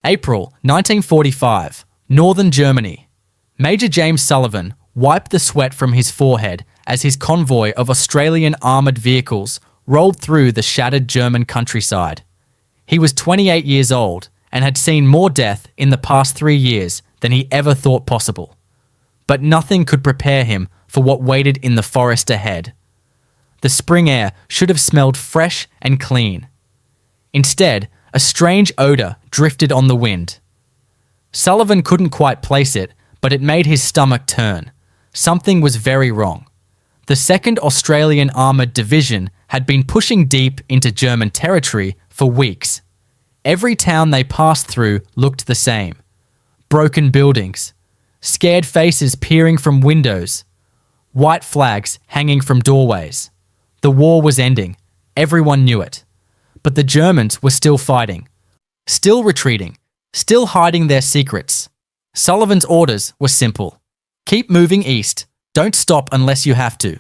April 1945, Northern Germany. Major James Sullivan wiped the sweat from his forehead as his convoy of Australian armoured vehicles rolled through the shattered German countryside. He was 28 years old and had seen more death in the past 3 years than he ever thought possible. But nothing could prepare him for what waited in the forest ahead. The spring air should have smelled fresh and clean. Instead, a strange odour drifted on the wind. Sullivan couldn't quite place it, but it made his stomach turn. Something was very wrong. The 2nd Australian Armoured Division had been pushing deep into German territory for weeks. Every town they passed through looked the same. Broken buildings, scared faces peering from windows, white flags hanging from doorways. The war was ending. Everyone knew it. But the Germans were still fighting, still retreating, still hiding their secrets. Sullivan's orders were simple. Keep moving east. Don't stop unless you have to.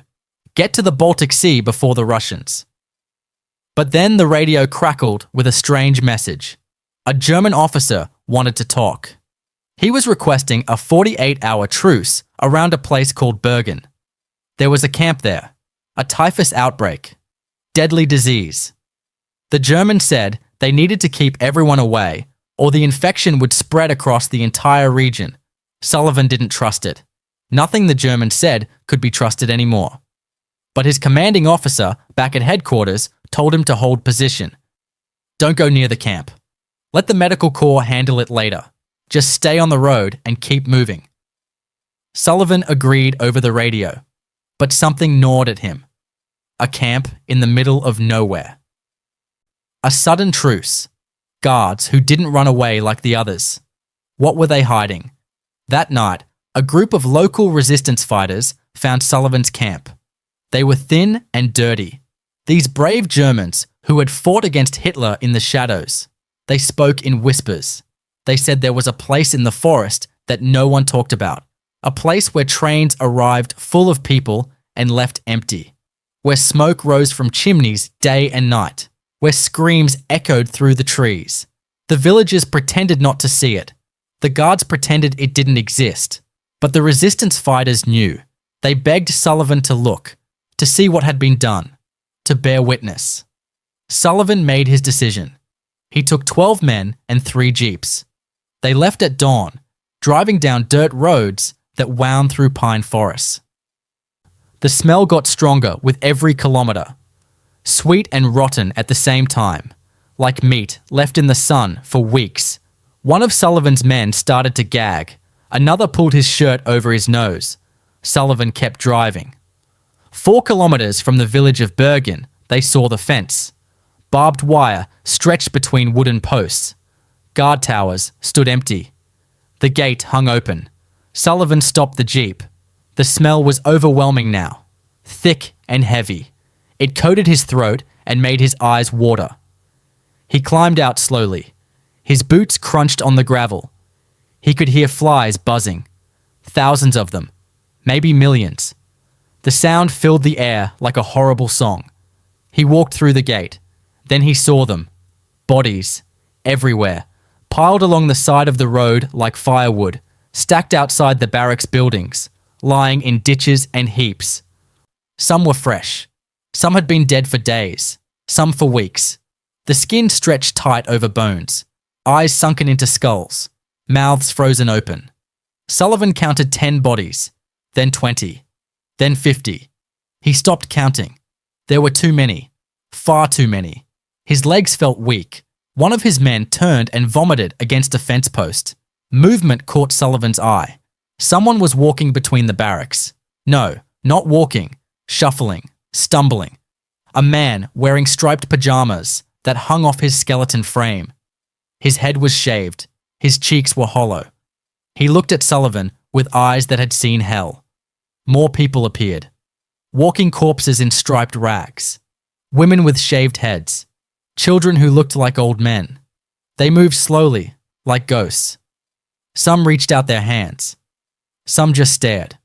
Get to the Baltic Sea before the Russians. But then the radio crackled with a strange message. A German officer wanted to talk. He was requesting a 48-hour truce around a place called Bergen. There was a camp there, a typhus outbreak, deadly disease. The Germans said they needed to keep everyone away, or the infection would spread across the entire region. Sullivan didn't trust it. Nothing the Germans said could be trusted anymore. But his commanding officer back at headquarters told him to hold position. Don't go near the camp. Let the medical corps handle it later. Just stay on the road and keep moving. Sullivan agreed over the radio, but something gnawed at him. A camp in the middle of nowhere. A sudden truce. Guards who didn't run away like the others. What were they hiding? That night, a group of local resistance fighters found Sullivan's camp. They were thin and dirty. These brave Germans who had fought against Hitler in the shadows. They spoke in whispers. They said there was a place in the forest that no one talked about. A place where trains arrived full of people and left empty. Where smoke rose from chimneys day and night. Where screams echoed through the trees. The villagers pretended not to see it. The guards pretended it didn't exist. But the resistance fighters knew. They begged Sullivan to look, to see what had been done, to bear witness. Sullivan made his decision. He took 12 men and 3 jeeps. They left at dawn, driving down dirt roads that wound through pine forests. The smell got stronger with every kilometre. Sweet and rotten at the same time, like meat left in the sun for weeks. One of Sullivan's men started to gag. Another pulled his shirt over his nose. Sullivan kept driving. 4 kilometres from the village of Bergen, they saw the fence. Barbed wire stretched between wooden posts. Guard towers stood empty. The gate hung open. Sullivan stopped the jeep. The smell was overwhelming now, thick and heavy. It coated his throat and made his eyes water. He climbed out slowly. His boots crunched on the gravel. He could hear flies buzzing. Thousands of them. Maybe millions. The sound filled the air like a horrible song. He walked through the gate. Then he saw them. Bodies. Everywhere. Piled along the side of the road like firewood. Stacked outside the barracks buildings. Lying in ditches and heaps. Some were fresh. Some had been dead for days, some for weeks. The skin stretched tight over bones, eyes sunken into skulls, mouths frozen open. Sullivan counted 10 bodies, then 20, then 50. He stopped counting. There were too many, far too many. His legs felt weak. One of his men turned and vomited against a fence post. Movement caught Sullivan's eye. Someone was walking between the barracks. No, not walking, shuffling. Stumbling. A man wearing striped pajamas that hung off his skeleton frame. His head was shaved. His cheeks were hollow. He looked at Sullivan with eyes that had seen hell. More people appeared. Walking corpses in striped rags. Women with shaved heads. Children who looked like old men. They moved slowly, like ghosts. Some reached out their hands. Some just stared.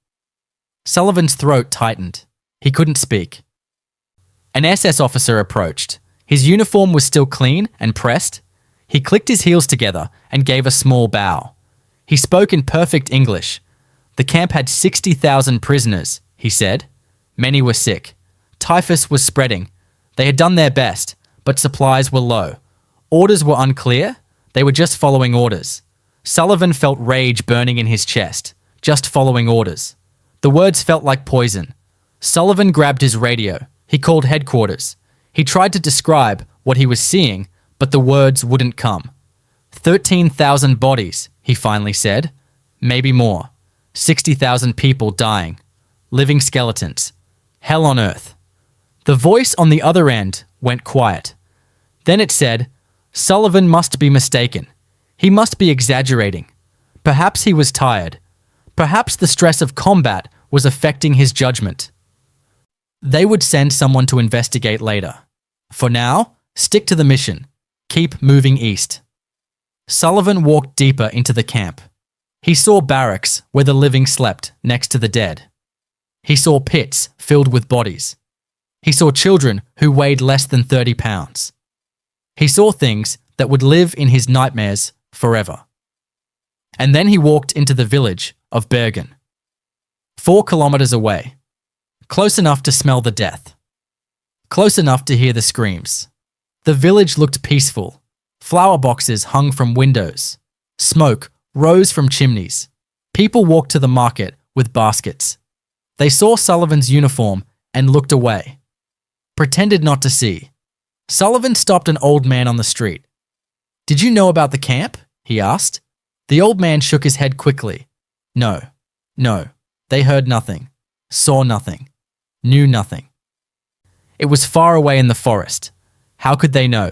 Sullivan's throat tightened. He couldn't speak. An SS officer approached. His uniform was still clean and pressed. He clicked his heels together and gave a small bow. He spoke in perfect English. The camp had 60,000 prisoners, he said. Many were sick. Typhus was spreading. They had done their best, but supplies were low. Orders were unclear. They were just following orders. Sullivan felt rage burning in his chest, just following orders. The words felt like poison. Sullivan grabbed his radio. He called headquarters. He tried to describe what he was seeing, but the words wouldn't come. 13,000 bodies, he finally said. Maybe more. 60,000 people dying. Living skeletons. Hell on earth. The voice on the other end went quiet. Then it said, Sullivan must be mistaken. He must be exaggerating. Perhaps he was tired. Perhaps the stress of combat was affecting his judgment. They would send someone to investigate later. For now, stick to the mission. Keep moving east. Sullivan walked deeper into the camp. He saw barracks where the living slept next to the dead. He saw pits filled with bodies. He saw children who weighed less than 30 pounds. He saw things that would live in his nightmares forever. And then he walked into the village of Bergen. 4 kilometers away. Close enough to smell the death. Close enough to hear the screams. The village looked peaceful. Flower boxes hung from windows. Smoke rose from chimneys. People walked to the market with baskets. They saw Sullivan's uniform and looked away. Pretended not to see. Sullivan stopped an old man on the street. "Did you know about the camp?" he asked. The old man shook his head quickly. No. They heard nothing. Saw nothing. Knew nothing. It was far away in the forest. How could they know?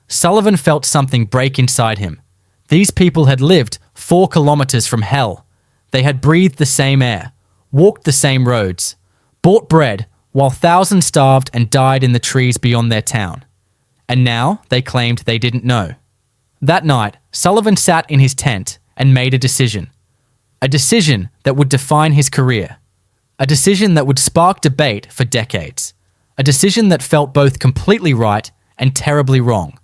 Sullivan felt something break inside him. These people had lived 4 kilometers from hell. They had breathed the same air, walked the same roads, bought bread while thousands starved and died in the trees beyond their town. And now they claimed they didn't know. That night, Sullivan sat in his tent and made a decision. A decision that would define his career. A decision that would spark debate for decades. A decision that felt both completely right and terribly wrong.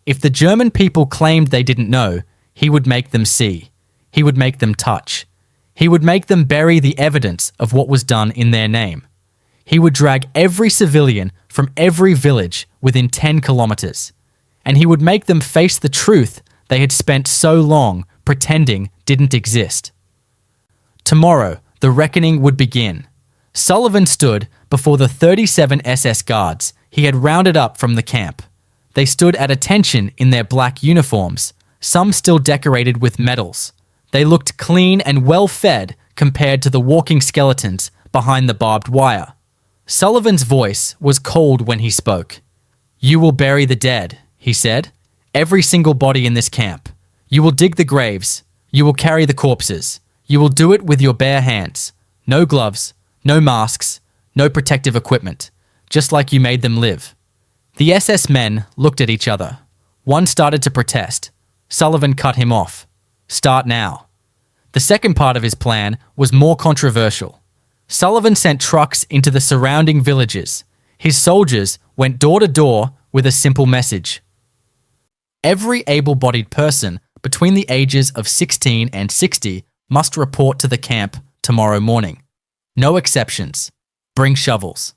If the German people claimed they didn't know, he would make them see. He would make them touch. He would make them bury the evidence of what was done in their name. He would drag every civilian from every village within 10 kilometers. And he would make them face the truth they had spent so long pretending didn't exist. Tomorrow, the reckoning would begin. Sullivan stood before the 37 SS guards he had rounded up from the camp. They stood at attention in their black uniforms, some still decorated with medals. They looked clean and well-fed compared to the walking skeletons behind the barbed wire. Sullivan's voice was cold when he spoke. "You will bury the dead," he said. "Every single body in this camp. You will dig the graves. You will carry the corpses. You will do it with your bare hands. No gloves, no masks, no protective equipment. Just like you made them live." The SS men looked at each other. One started to protest. Sullivan cut him off. "Start now." The second part of his plan was more controversial. Sullivan sent trucks into the surrounding villages. His soldiers went door to door with a simple message. Every able-bodied person between the ages of 16 and 60 must report to the camp tomorrow morning. No exceptions. Bring shovels.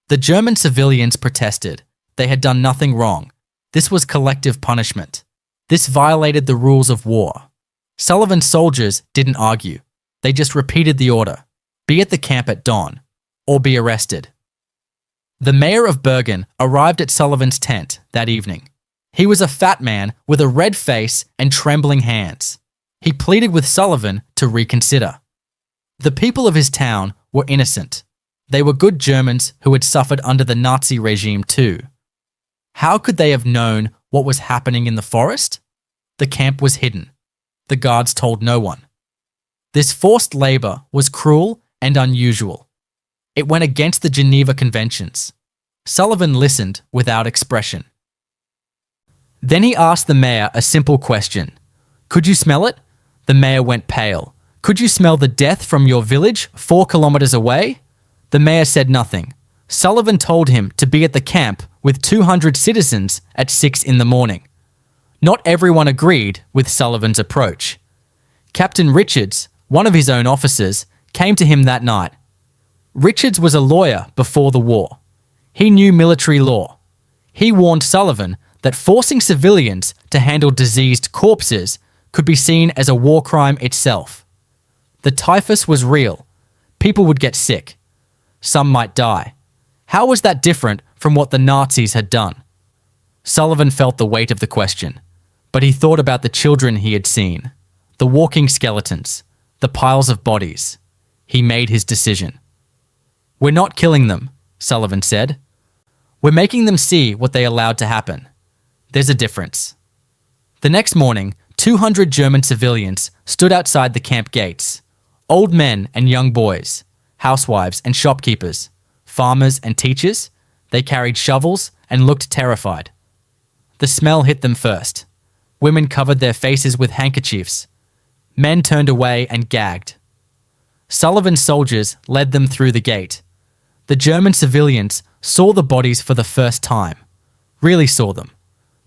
The German civilians protested. They had done nothing wrong. This was collective punishment. This violated the rules of war. Sullivan's soldiers didn't argue. They just repeated the order. Be at the camp at dawn, or be arrested. The mayor of Bergen arrived at Sullivan's tent that evening. He was a fat man with a red face and trembling hands. He pleaded with Sullivan to reconsider. The people of his town were innocent. They were good Germans who had suffered under the Nazi regime too. How could they have known what was happening in the forest? The camp was hidden. The guards told no one. This forced labor was cruel and unusual. It went against the Geneva Conventions. Sullivan listened without expression. Then he asked the mayor a simple question. "Could you smell it?" The mayor went pale. "Could you smell the death from your village 4 kilometers away?" The mayor said nothing. Sullivan told him to be at the camp with 200 citizens at 6 in the morning. Not everyone agreed with Sullivan's approach. Captain Richards, one of his own officers, came to him that night. Richards was a lawyer before the war. He knew military law. He warned Sullivan that forcing civilians to handle diseased corpses could be seen as a war crime itself. The typhus was real. People would get sick. Some might die. How was that different from what the Nazis had done? Sullivan felt the weight of the question, but he thought about the children he had seen, the walking skeletons, the piles of bodies. He made his decision. "We're not killing them," Sullivan said. "We're making them see what they allowed to happen. There's a difference." The next morning, 200 German civilians stood outside the camp gates. Old men and young boys, housewives and shopkeepers, farmers and teachers. They carried shovels and looked terrified. The smell hit them first. Women covered their faces with handkerchiefs. Men turned away and gagged. Sullivan's soldiers led them through the gate. The German civilians saw the bodies for the first time. Really saw them.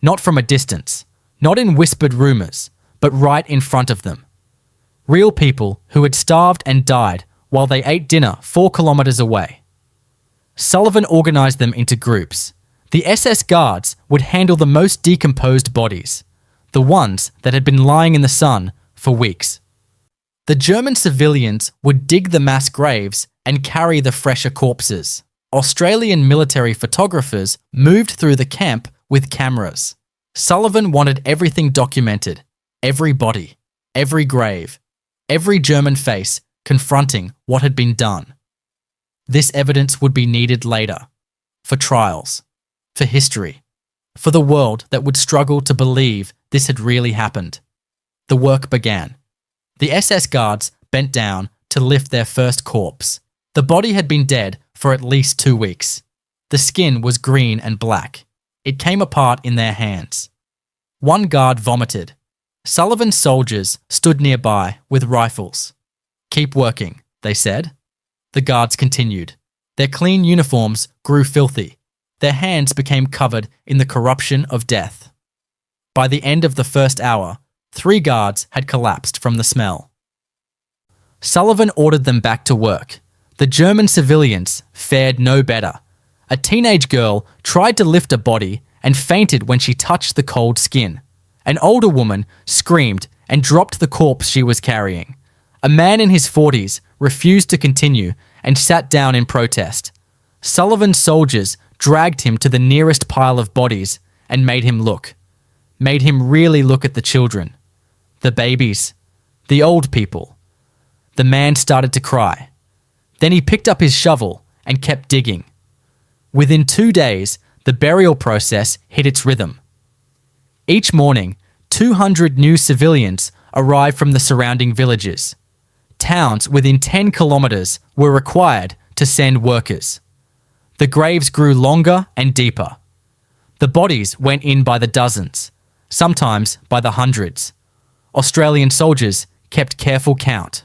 Not from a distance. Not in whispered rumors, but right in front of them. Real people who had starved and died while they ate dinner 4 kilometers away. Sullivan organized them into groups. The SS guards would handle the most decomposed bodies, the ones that had been lying in the sun for weeks. The German civilians would dig the mass graves and carry the fresher corpses. Australian military photographers moved through the camp with cameras. Sullivan wanted everything documented, every body, every grave, every German face confronting what had been done. This evidence would be needed later, for trials, for history, for the world that would struggle to believe this had really happened. The work began. The SS guards bent down to lift their first corpse. The body had been dead for at least 2 weeks. The skin was green and black. It came apart in their hands. One guard vomited. Sullivan's soldiers stood nearby with rifles. "Keep working," they said. The guards continued. Their clean uniforms grew filthy. Their hands became covered in the corruption of death. By the end of the first hour, 3 guards had collapsed from the smell. Sullivan ordered them back to work. The German civilians fared no better. A teenage girl tried to lift a body and fainted when she touched the cold skin. An older woman screamed and dropped the corpse she was carrying. A man in his 40s refused to continue and sat down in protest. Sullivan's soldiers dragged him to the nearest pile of bodies and made him look. Made him really look at the children, the babies, the old people. The man started to cry. Then he picked up his shovel and kept digging. Within 2 days, the burial process hit its rhythm. Each morning, 200 new civilians arrived from the surrounding villages. Towns within 10 kilometers were required to send workers. The graves grew longer and deeper. The bodies went in by the dozens, sometimes by the hundreds. Australian soldiers kept careful count.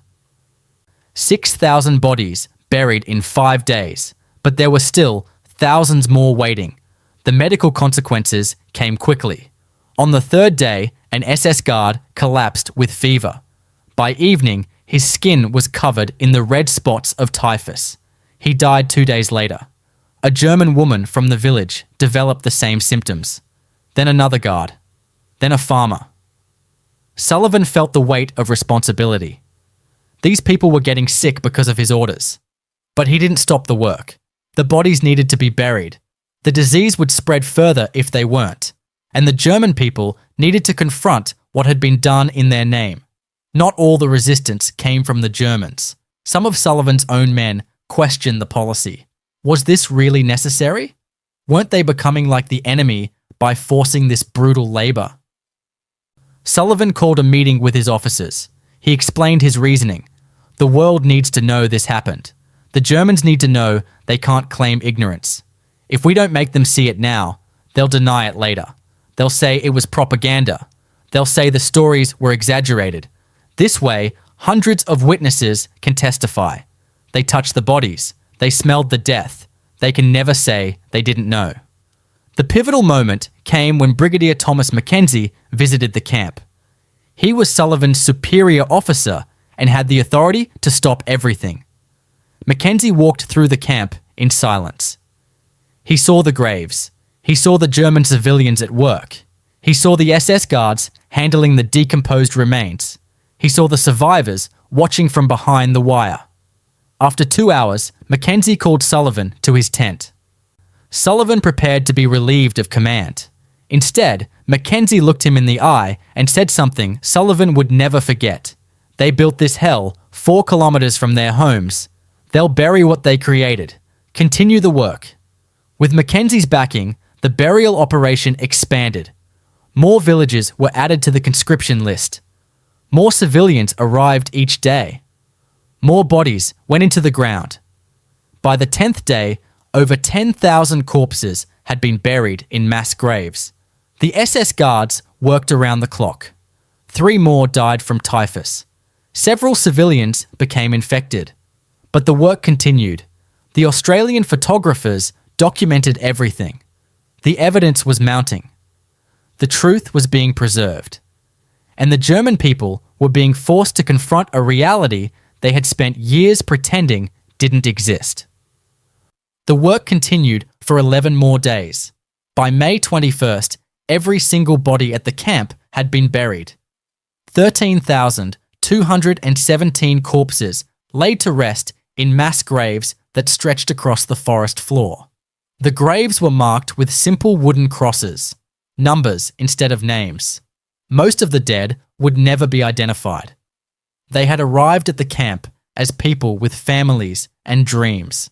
6,000 bodies buried in 5 days, but there were still thousands more waiting. The medical consequences came quickly. On the 3rd day, an SS guard collapsed with fever. By evening, his skin was covered in the red spots of typhus. He died 2 days later. A German woman from the village developed the same symptoms. Then another guard. Then a farmer. Sullivan felt the weight of responsibility. These people were getting sick because of his orders. But he didn't stop the work. The bodies needed to be buried. The disease would spread further if they weren't. And the German people needed to confront what had been done in their name. Not all the resistance came from the Germans. Some of Sullivan's own men questioned the policy. Was this really necessary? Weren't they becoming like the enemy by forcing this brutal labor? Sullivan called a meeting with his officers. He explained his reasoning. The world needs to know this happened. The Germans need to know they can't claim ignorance. If we don't make them see it now, they'll deny it later. They'll say it was propaganda. They'll say the stories were exaggerated. This way, hundreds of witnesses can testify. They touched the bodies. They smelled the death. They can never say they didn't know. The pivotal moment came when Brigadier Thomas Mackenzie visited the camp. He was Sullivan's superior officer and had the authority to stop everything. Mackenzie walked through the camp in silence. He saw the graves. He saw the German civilians at work. He saw the SS guards handling the decomposed remains. He saw the survivors watching from behind the wire. After 2 hours, Mackenzie called Sullivan to his tent. Sullivan prepared to be relieved of command. Instead, Mackenzie looked him in the eye and said something Sullivan would never forget. They built this hell 4 kilometers from their homes. They'll bury what they created. Continue the work. With Mackenzie's backing, the burial operation expanded. More villages were added to the conscription list. More civilians arrived each day. More bodies went into the ground. By the 10th day, over 10,000 corpses had been buried in mass graves. The SS guards worked around the clock. 3 more died from typhus. Several civilians became infected. But the work continued. The Australian photographers documented everything. The evidence was mounting. The truth was being preserved. And the German people were being forced to confront a reality they had spent years pretending didn't exist. The work continued for 11 more days. By May 21st, every single body at the camp had been buried. 13,217 corpses laid to rest in mass graves that stretched across the forest floor. The graves were marked with simple wooden crosses, numbers instead of names. Most of the dead would never be identified. They had arrived at the camp as people with families and dreams.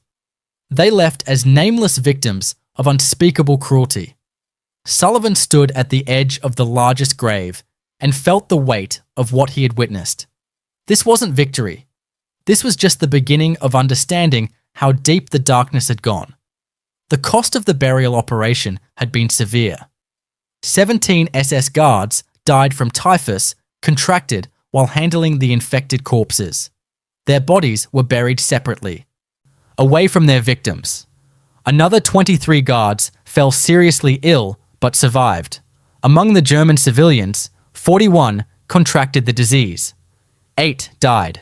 They left as nameless victims of unspeakable cruelty. Sullivan stood at the edge of the largest grave and felt the weight of what he had witnessed. This wasn't victory. This was just the beginning of understanding how deep the darkness had gone. The cost of the burial operation had been severe. 17 SS guards died from typhus contracted while handling the infected corpses. Their bodies were buried separately, away from their victims. Another 23 guards fell seriously ill but survived. Among the German civilians, 41 contracted the disease. 8 died.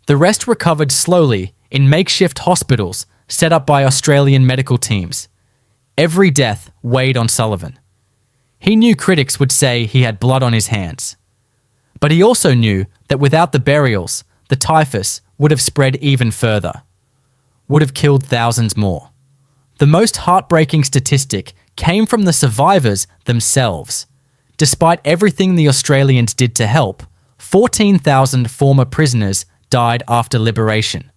The rest recovered slowly in makeshift hospitals set up by Australian medical teams. Every death weighed on Sullivan. He knew critics would say he had blood on his hands. But he also knew that without the burials, the typhus would have spread even further, would have killed thousands more. The most heartbreaking statistic came from the survivors themselves. Despite everything the Australians did to help, 14,000 former prisoners died after liberation.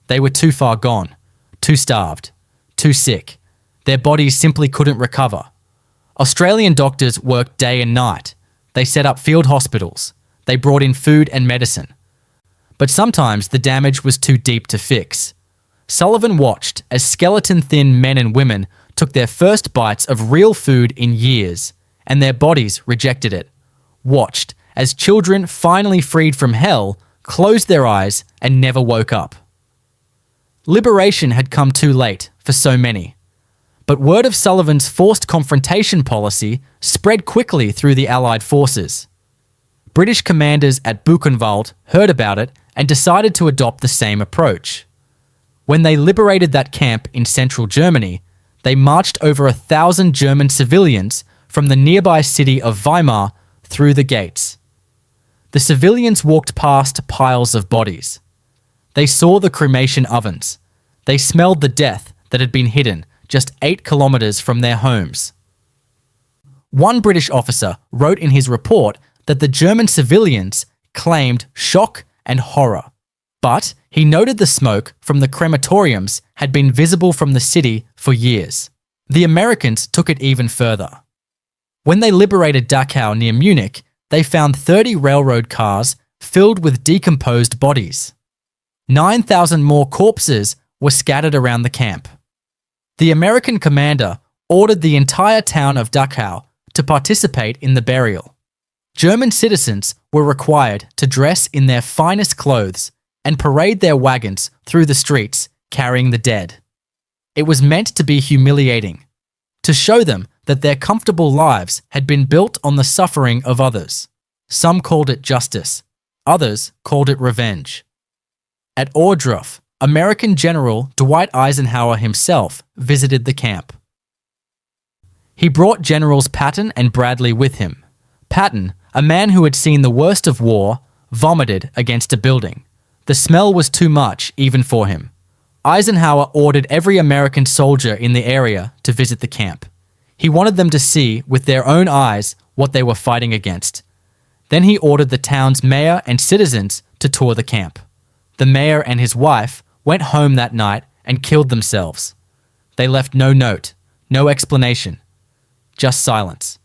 They were too far gone, too starved, too sick. Their bodies simply couldn't recover. Australian doctors worked day and night. They set up field hospitals. They brought in food and medicine. But sometimes the damage was too deep to fix. Sullivan watched as skeleton-thin men and women took their first bites of real food in years, and their bodies rejected it. Watched as children finally freed from hell closed their eyes and never woke up. Liberation had come too late for so many. But word of Sullivan's forced confrontation policy spread quickly through the Allied forces. British commanders at Buchenwald heard about it and decided to adopt the same approach. When they liberated that camp in central Germany, they marched over 1,000 German civilians from the nearby city of Weimar through the gates. The civilians walked past piles of bodies. They saw the cremation ovens. They smelled the death that had been hidden just 8 kilometers from their homes. One British officer wrote in his report that the German civilians claimed shock and horror, but he noted the smoke from the crematoriums had been visible from the city for years. The Americans took it even further. When they liberated Dachau near Munich, they found 30 railroad cars filled with decomposed bodies. 9,000 more corpses were scattered around the camp. The American commander ordered the entire town of Dachau to participate in the burial. German citizens were required to dress in their finest clothes and parade their wagons through the streets carrying the dead. It was meant to be humiliating, to show them that their comfortable lives had been built on the suffering of others. Some called it justice, others called it revenge. At Ohrdruf, American General Dwight Eisenhower himself visited the camp. He brought Generals Patton and Bradley with him. Patton, a man who had seen the worst of war, vomited against a building. The smell was too much even for him. Eisenhower ordered every American soldier in the area to visit the camp. He wanted them to see with their own eyes what they were fighting against. Then he ordered the town's mayor and citizens to tour the camp. The mayor and his wife went home that night and killed themselves. They left no note, no explanation, just silence.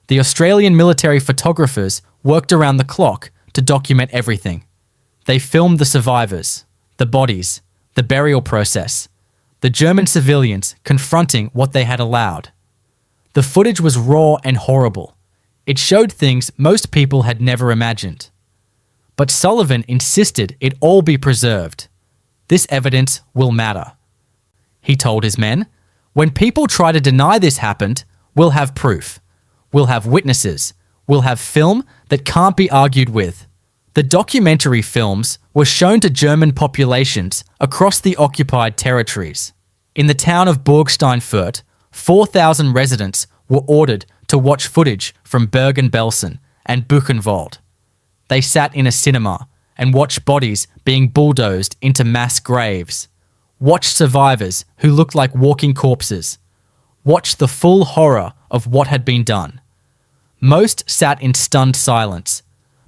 The Australian military photographers worked around the clock to document everything. They filmed the survivors, the bodies, the burial process, the German civilians confronting what they had allowed. The footage was raw and horrible. It showed things most people had never imagined. But Sullivan insisted it all be preserved. This evidence will matter. He told his men, when people try to deny this happened, we'll have proof. We'll have witnesses. We'll have film that can't be argued with. The documentary films were shown to German populations across the occupied territories. In the town of Burgsteinfurt, 4,000 residents were ordered to watch footage from Bergen-Belsen and Buchenwald. They sat in a cinema and watched bodies being bulldozed into mass graves, watched survivors who looked like walking corpses, watched the full horror of what had been done. Most sat in stunned silence,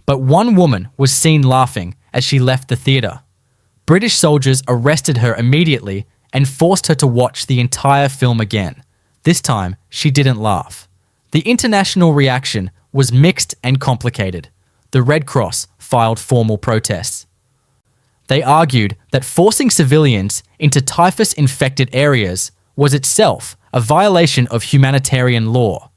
but one woman was seen laughing as she left the theatre. British soldiers arrested her immediately and forced her to watch the entire film again. This time, she didn't laugh. The international reaction was mixed and complicated. The Red Cross filed formal protests. They argued that forcing civilians into typhus-infected areas was itself a violation of humanitarian law,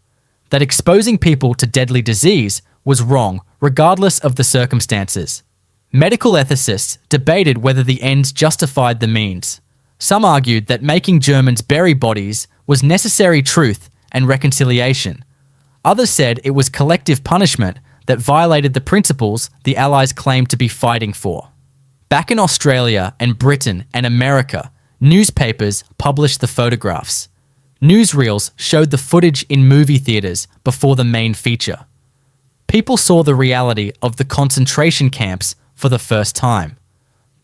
that exposing people to deadly disease was wrong regardless of the circumstances. Medical ethicists debated whether the ends justified the means. Some argued that making Germans bury bodies was necessary truth and reconciliation. Others said it was collective punishment that violated the principles the Allies claimed to be fighting for. Back in Australia and Britain and America, newspapers published the photographs. Newsreels showed the footage in movie theaters before the main feature. People saw the reality of the concentration camps for the first time.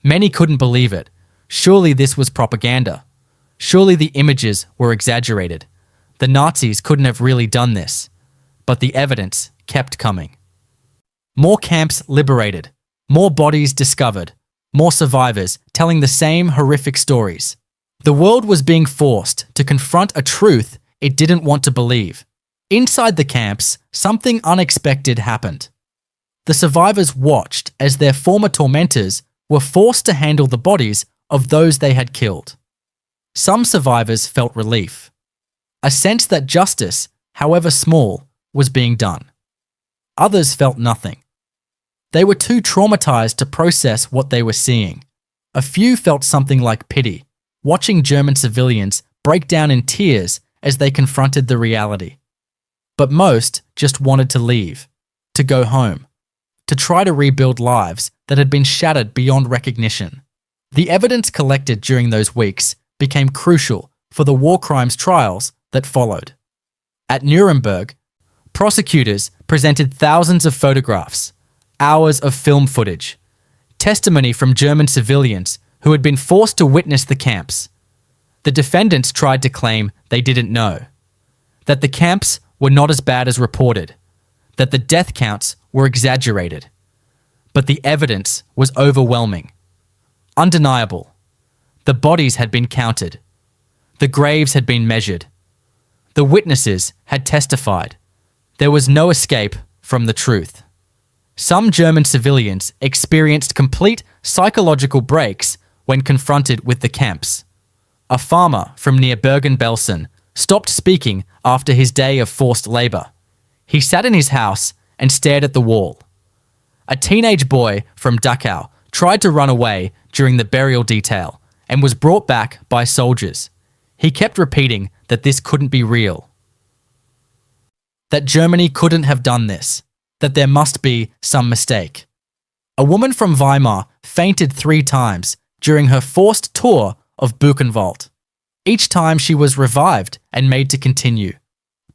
Many couldn't believe it. Surely this was propaganda. Surely the images were exaggerated. The Nazis couldn't have really done this. But the evidence kept coming. More camps liberated, more bodies discovered, more survivors telling the same horrific stories. The world was being forced to confront a truth it didn't want to believe. Inside the camps, something unexpected happened. The survivors watched as their former tormentors were forced to handle the bodies of those they had killed. Some survivors felt relief, a sense that justice, however small, was being done. Others felt nothing. They were too traumatized to process what they were seeing. A few felt something like pity, watching German civilians break down in tears as they confronted the reality. But most just wanted to leave, to go home, to try to rebuild lives that had been shattered beyond recognition. The evidence collected during those weeks became crucial for the war crimes trials that followed. At Nuremberg, prosecutors presented thousands of photographs, hours of film footage, testimony from German civilians who had been forced to witness the camps. The defendants tried to claim they didn't know, that the camps were not as bad as reported, that the death counts were exaggerated. But the evidence was overwhelming, undeniable. The bodies had been counted. The graves had been measured. The witnesses had testified. There was no escape from the truth. Some German civilians experienced complete psychological breaks when confronted with the camps. A farmer from near Bergen-Belsen stopped speaking after his day of forced labor. He sat in his house and stared at the wall. A teenage boy from Dachau tried to run away during the burial detail and was brought back by soldiers. He kept repeating that this couldn't be real. that Germany couldn't have done this, that there must be some mistake. A woman from Weimar fainted 3 times during her forced tour of Buchenwald. Each time she was revived and made to continue,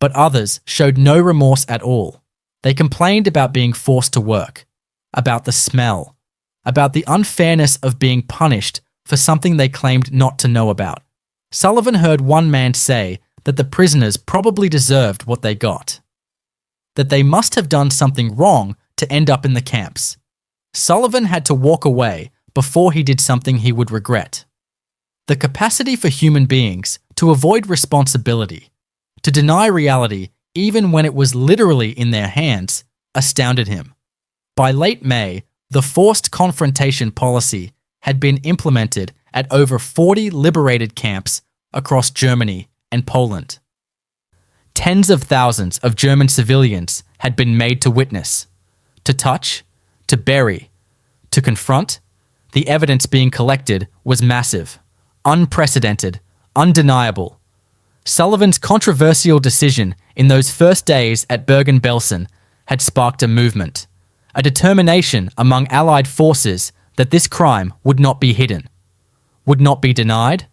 but others showed no remorse at all. They complained about being forced to work, about the smell, about the unfairness of being punished for something they claimed not to know about. Sullivan heard one man say that the prisoners probably deserved what they got, that they must have done something wrong to end up in the camps. Sullivan had to walk away before he did something he would regret. The capacity for human beings to avoid responsibility, to deny reality even when it was literally in their hands, astounded him. By late May, the forced confrontation policy had been implemented at over 40 liberated camps across Germany and Poland. Tens of thousands of German civilians had been made to witness, to touch, to bury, to confront. The evidence being collected was massive, unprecedented, undeniable. Sullivan's controversial decision in those first days at Bergen-Belsen had sparked a movement, a determination among Allied forces that this crime would not be hidden, would not be denied,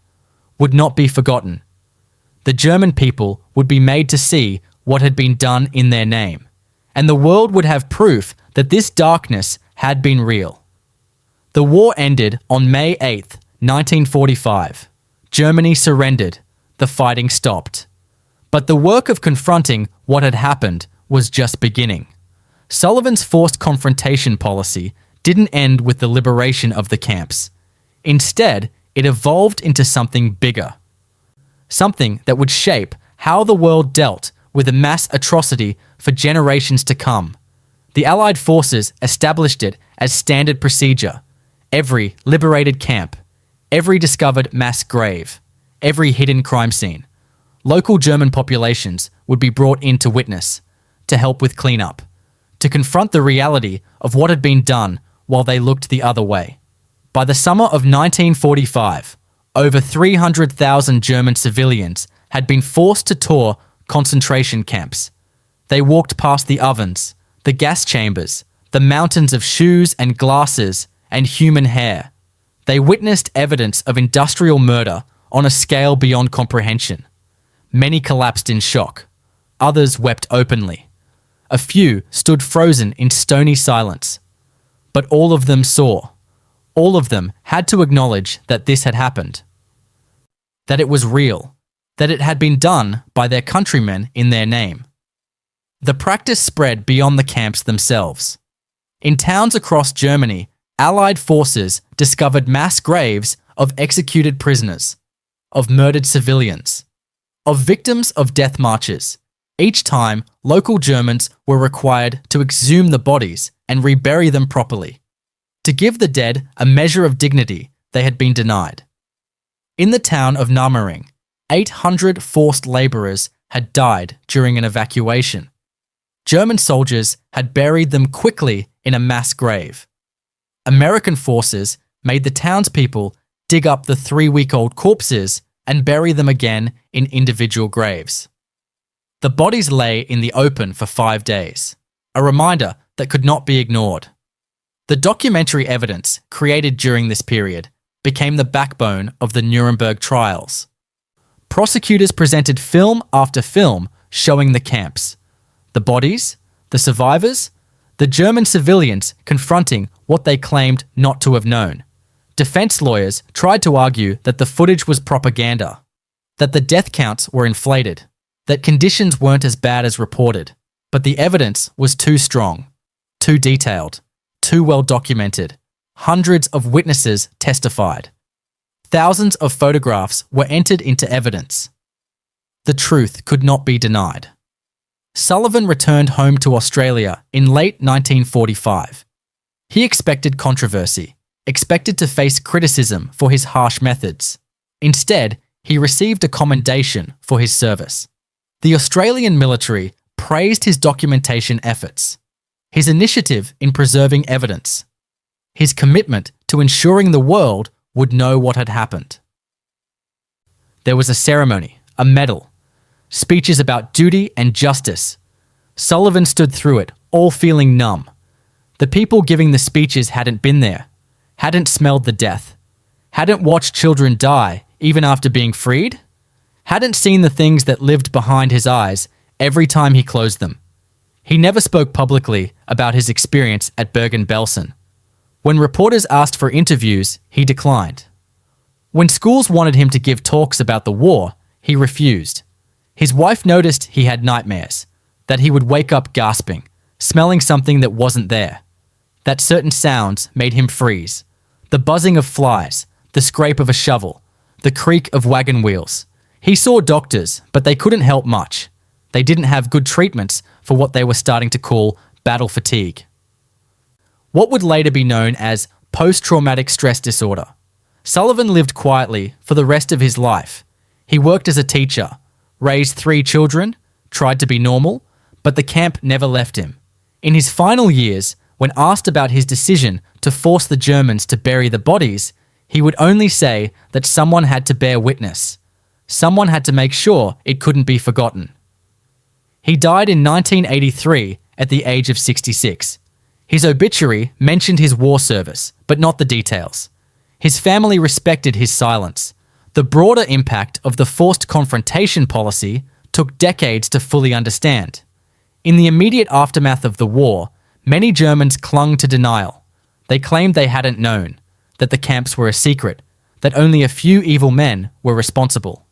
would not be forgotten. The German people would be made to see what had been done in their name, and the world would have proof that this darkness had been real. The war ended on May 8, 1945. Germany surrendered. The fighting stopped. But the work of confronting what had happened was just beginning. Sullivan's forced confrontation policy didn't end with the liberation of the camps. Instead, it evolved into something bigger. Something that would shape how the world dealt with a mass atrocity for generations to come. The Allied forces established it as standard procedure. Every liberated camp, every discovered mass grave, every hidden crime scene. Local German populations would be brought in to witness, to help with cleanup, to confront the reality of what had been done while they looked the other way. By the summer of 1945, over 300,000 German civilians had been forced to tour concentration camps. They walked past the ovens, the gas chambers, the mountains of shoes and glasses and human hair. They witnessed evidence of industrial murder on a scale beyond comprehension. Many collapsed in shock. Others wept openly. A few stood frozen in stony silence. But all of them saw. All of them had to acknowledge that this had happened. That it was real. That it had been done by their countrymen in their name. The practice spread beyond the camps themselves. In towns across Germany, Allied forces discovered mass graves of executed prisoners, of murdered civilians, of victims of death marches. Each time, local Germans were required to exhume the bodies and rebury them properly, to give the dead a measure of dignity they had been denied. In the town of Nammering, 800 forced labourers had died during an evacuation. German soldiers had buried them quickly in a mass grave. American forces made the townspeople dig up the 3-week-old corpses and bury them again in individual graves. The bodies lay in the open for 5 days, a reminder that could not be ignored. The documentary evidence created during this period became the backbone of the Nuremberg trials. Prosecutors presented film after film showing the camps, the bodies, the survivors, the German civilians confronting what they claimed not to have known. Defense lawyers tried to argue that the footage was propaganda, that the death counts were inflated, that conditions weren't as bad as reported, but the evidence was too strong, too detailed, too well documented. Hundreds of witnesses testified. Thousands of photographs were entered into evidence. The truth could not be denied. Sullivan returned home to Australia in late 1945. He expected controversy, expected to face criticism for his harsh methods. Instead, he received a commendation for his service. The Australian military praised his documentation efforts, his initiative in preserving evidence, his commitment to ensuring the world would know what had happened. There was a ceremony, a medal, speeches about duty and justice. Sullivan stood through it, all feeling numb. The people giving the speeches hadn't been there, hadn't smelled the death, hadn't watched children die even after being freed, hadn't seen the things that lived behind his eyes every time he closed them. He never spoke publicly about his experience at Bergen-Belsen. When reporters asked for interviews, he declined. When schools wanted him to give talks about the war, he refused. His wife noticed he had nightmares, that he would wake up gasping, smelling something that wasn't there, that certain sounds made him freeze. The buzzing of flies, the scrape of a shovel, the creak of wagon wheels. He saw doctors, but they couldn't help much. They didn't have good treatments for what they were starting to call battle fatigue. What would later be known as post-traumatic stress disorder. Sullivan lived quietly for the rest of his life. He worked as a teacher, raised 3 children, tried to be normal, but the camp never left him. In his final years, when asked about his decision to force the Germans to bury the bodies, he would only say that someone had to bear witness. Someone had to make sure it couldn't be forgotten. He died in 1983 at the age of 66. His obituary mentioned his war service, but not the details. His family respected his silence. The broader impact of the forced confrontation policy took decades to fully understand. In the immediate aftermath of the war, many Germans clung to denial. They claimed they hadn't known, that the camps were a secret, that only a few evil men were responsible.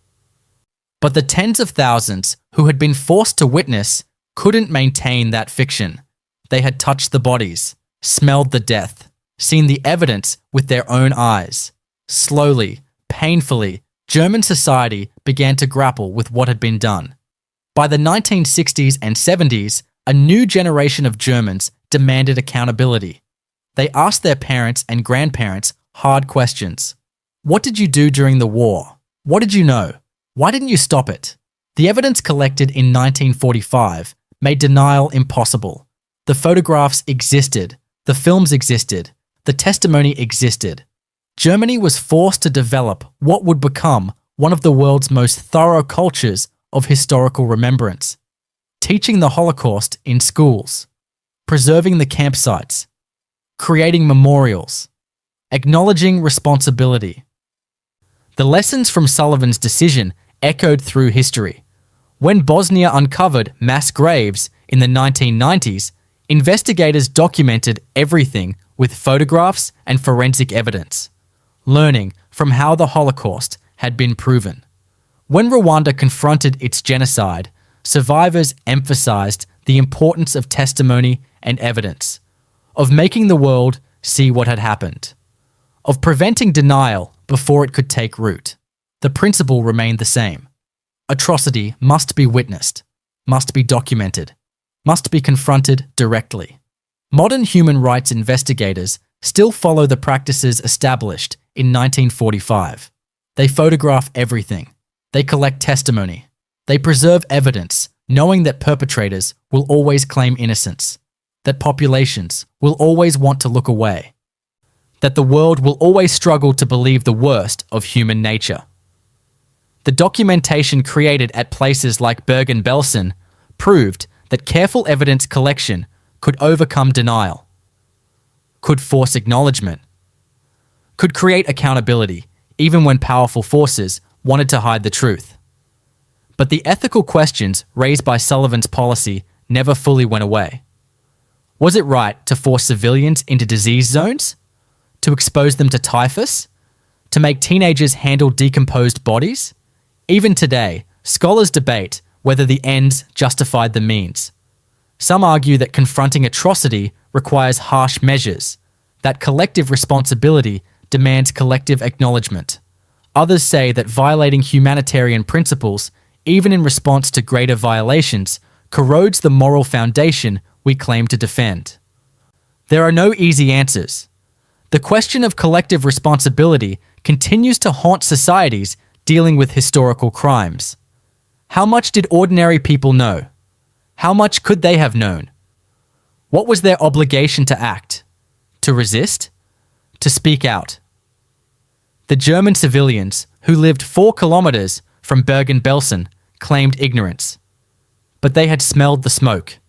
But the tens of thousands who had been forced to witness couldn't maintain that fiction. They had touched the bodies, smelled the death, seen the evidence with their own eyes. Slowly, painfully, German society began to grapple with what had been done. By the 1960s and 70s, a new generation of Germans demanded accountability. They asked their parents and grandparents hard questions. What did you do during the war? What did you know? Why didn't you stop it? The evidence collected in 1945 made denial impossible. The photographs existed, the films existed, the testimony existed. Germany was forced to develop what would become one of the world's most thorough cultures of historical remembrance, teaching the Holocaust in schools, preserving the campsites, creating memorials, acknowledging responsibility. The lessons from Sullivan's decision echoed through history. When Bosnia uncovered mass graves in the 1990s, investigators documented everything with photographs and forensic evidence, learning from how the Holocaust had been proven. When Rwanda confronted its genocide, survivors emphasized the importance of testimony and evidence, of making the world see what had happened, of preventing denial before it could take root. The principle remained the same. Atrocity must be witnessed, must be documented, must be confronted directly. Modern human rights investigators still follow the practices established in 1945. They photograph everything. They collect testimony. They preserve evidence, knowing that perpetrators will always claim innocence, that populations will always want to look away, that the world will always struggle to believe the worst of human nature. The documentation created at places like Bergen-Belsen proved that careful evidence collection could overcome denial, could force acknowledgement, could create accountability even when powerful forces wanted to hide the truth. But the ethical questions raised by Sullivan's policy never fully went away. Was it right to force civilians into disease zones? To expose them to typhus? To make teenagers handle decomposed bodies? Even today, scholars debate whether the ends justified the means. Some argue that confronting atrocity requires harsh measures, that collective responsibility demands collective acknowledgement. Others say that violating humanitarian principles, even in response to greater violations, corrodes the moral foundation we claim to defend. There are no easy answers. The question of collective responsibility continues to haunt societies dealing with historical crimes. How much did ordinary people know? How much could they have known? What was their obligation to act? To resist? To speak out? The German civilians who lived 4 kilometers from Bergen-Belsen claimed ignorance. But they had smelled the smoke.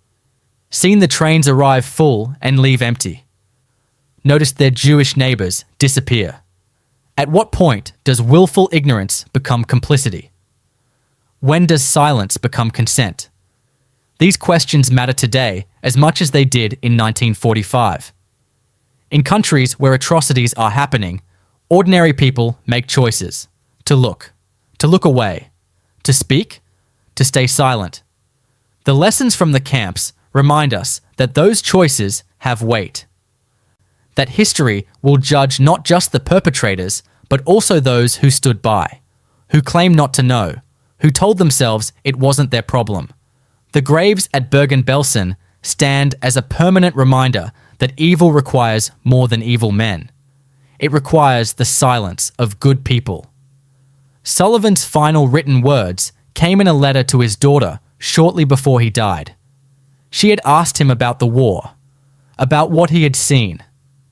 seen the trains arrive full and leave empty, noticed their Jewish neighbors disappear. At what point does willful ignorance become complicity? When does silence become consent? These questions matter today as much as they did in 1945. In countries where atrocities are happening, ordinary people make choices to look away, to speak, to stay silent. The lessons from the camps remind us that those choices have weight. That history will judge not just the perpetrators, but also those who stood by, who claimed not to know, who told themselves it wasn't their problem. The graves at Bergen-Belsen stand as a permanent reminder that evil requires more than evil men. It requires the silence of good people. Sullivan's final written words came in a letter to his daughter shortly before he died. She had asked him about the war, about what he had seen,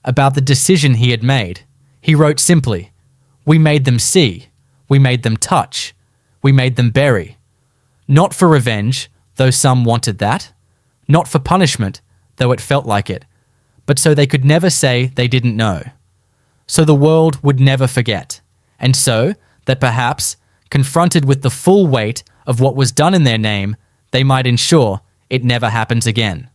about the decision he had made. He wrote simply, "We made them see, we made them touch, we made them bury. Not for revenge, though some wanted that, not for punishment, though it felt like it, but so they could never say they didn't know. So the world would never forget, and so that perhaps, confronted with the full weight of what was done in their name, they might ensure it never happens again."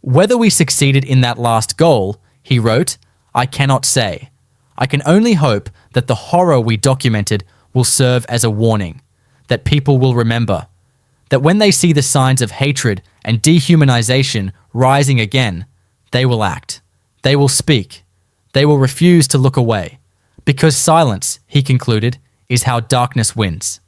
Whether we succeeded in that last goal, he wrote, "I cannot say. I can only hope that the horror we documented will serve as a warning, that people will remember, that when they see the signs of hatred and dehumanization rising again, they will act, they will speak, they will refuse to look away, because silence," he concluded, "is how darkness wins."